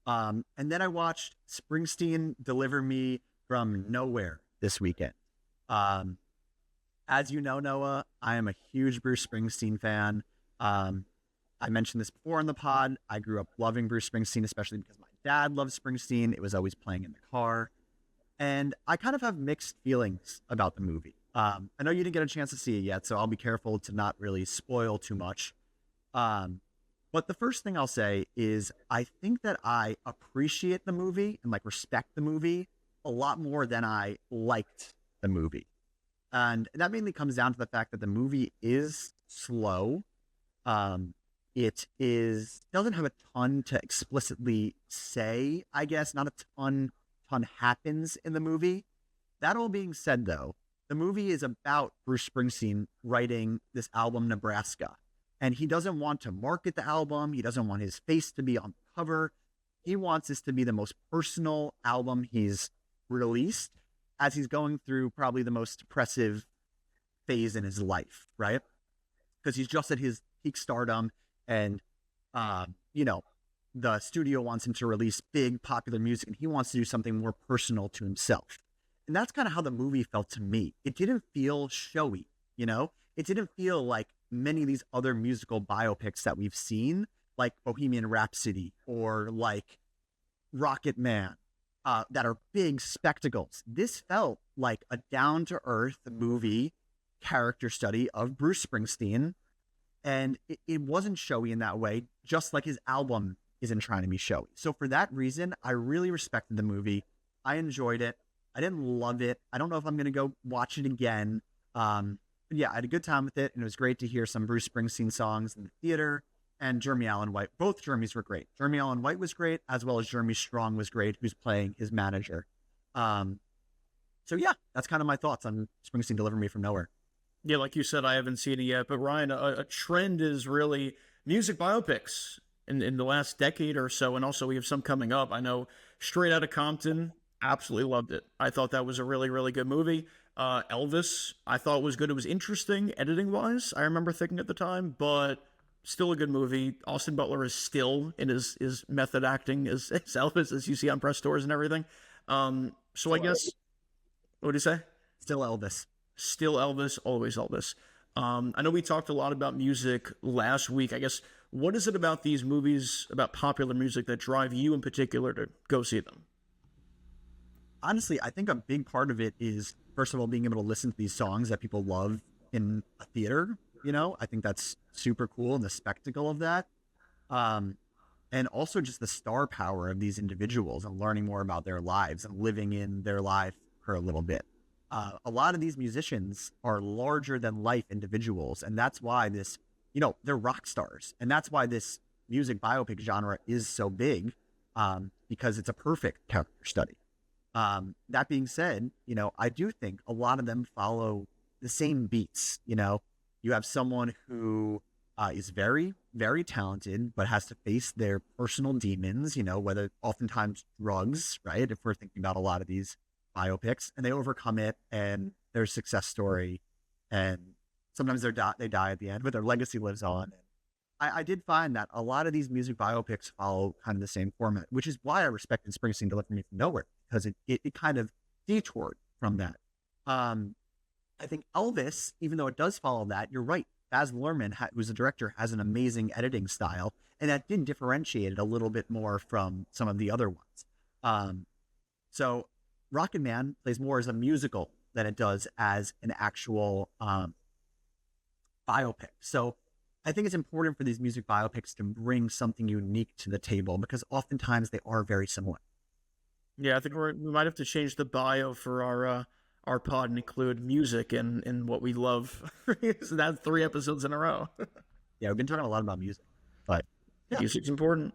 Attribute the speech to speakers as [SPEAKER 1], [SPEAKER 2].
[SPEAKER 1] And then I watched Springsteen Deliver Me from Nowhere this weekend. Um, as you know, Noah, I am a huge Bruce Springsteen fan. Um, I mentioned this before in the pod. I grew up loving Bruce Springsteen, especially because my dad loved Springsteen. It was always playing in the car. And I kind of have mixed feelings about the movie. I know you didn't get a chance to see it yet, so I'll be careful to not really spoil too much. Um, but the first thing I'll say is I think that I appreciate the movie and like respect the movie a lot more than I liked the movie. And that mainly comes down to the fact that the movie is slow. Um, it is doesn't have a ton to explicitly say, I guess, not a ton happens in the movie. That all being said, though, the movie is about Bruce Springsteen writing this album, Nebraska. And he doesn't want to market the album. He doesn't want his face to be on the cover. He wants this to be the most personal album he's released as he's going through probably the most depressive phase in his life, right? Because he's just at his peak stardom and, you know, the studio wants him to release big popular music and he wants to do something more personal to himself. And that's kind of how the movie felt to me. It didn't feel showy, you know? It didn't feel like many of these other musical biopics that we've seen, like Bohemian Rhapsody or like Rocket Man, that are big spectacles. This felt like a down-to-earth movie character study of Bruce Springsteen, and it wasn't showy in that way, just like his album isn't trying to be showy. So for that reason, I really respected the movie. I enjoyed it. I didn't love it. I don't know if I'm going to go watch it again. But yeah, I had a good time with it, and it was great to hear some Bruce Springsteen songs in the theater. And Jeremy Allen White, both Jeremys were great. Jeremy Allen White was great, as well as Jeremy Strong was great, who's playing his manager. So yeah, that's kind of my thoughts on Springsteen Deliver Me from Nowhere.
[SPEAKER 2] Yeah, like you said, I haven't seen it yet. But Ryan, a trend is really music biopics in the last decade or so. And also we have some coming up. I know Straight Outta Compton, absolutely loved it. I thought that was a really, really good movie. Elvis, I thought was good. It was interesting editing-wise, I remember thinking at the time. But still a good movie. Austin Butler is still in his method acting as Elvis, as you see on press tours and everything. So I guess, what do you say?
[SPEAKER 1] Still Elvis.
[SPEAKER 2] Still Elvis, always Elvis. I know we talked a lot about music last week. I guess, what is it about these movies, about popular music, that drive you in particular to go see them?
[SPEAKER 1] Honestly, I think a big part of it is, first of all, being able to listen to these songs that people love in a theater. You know, I think that's super cool, and the spectacle of that. And also just the star power of these individuals and learning more about their lives and living in their life for a little bit. A lot of these musicians are larger than life individuals. And that's why this, you know, they're rock stars. And that's why this music biopic genre is so big, because it's a perfect character study. That being said, you know, I do think a lot of them follow the same beats. You know, you have someone who is very, very talented, but has to face their personal demons, you know, whether oftentimes drugs, right? If we're thinking about a lot of these biopics, and they overcome it, and their success story, and sometimes they die at the end, but their legacy lives on. And I did find that a lot of these music biopics follow kind of the same format, which is why I respected Springsteen Deliver Me from Nowhere, because it kind of detoured from that. I think Elvis, even though it does follow that, you're right. Baz Luhrmann, who's the director, has an amazing editing style, and that did differentiate it a little bit more from some of the other ones. So Rocket Man plays more as a musical than it does as an actual biopic. So I think it's important for these music biopics to bring something unique to the table, because oftentimes they are very similar.
[SPEAKER 2] Yeah, I think we might have to change the bio for our pod and include music and what we love. So that's 3 episodes in a row.
[SPEAKER 1] Yeah, we've been talking a lot about music, but yeah.
[SPEAKER 2] Music's important.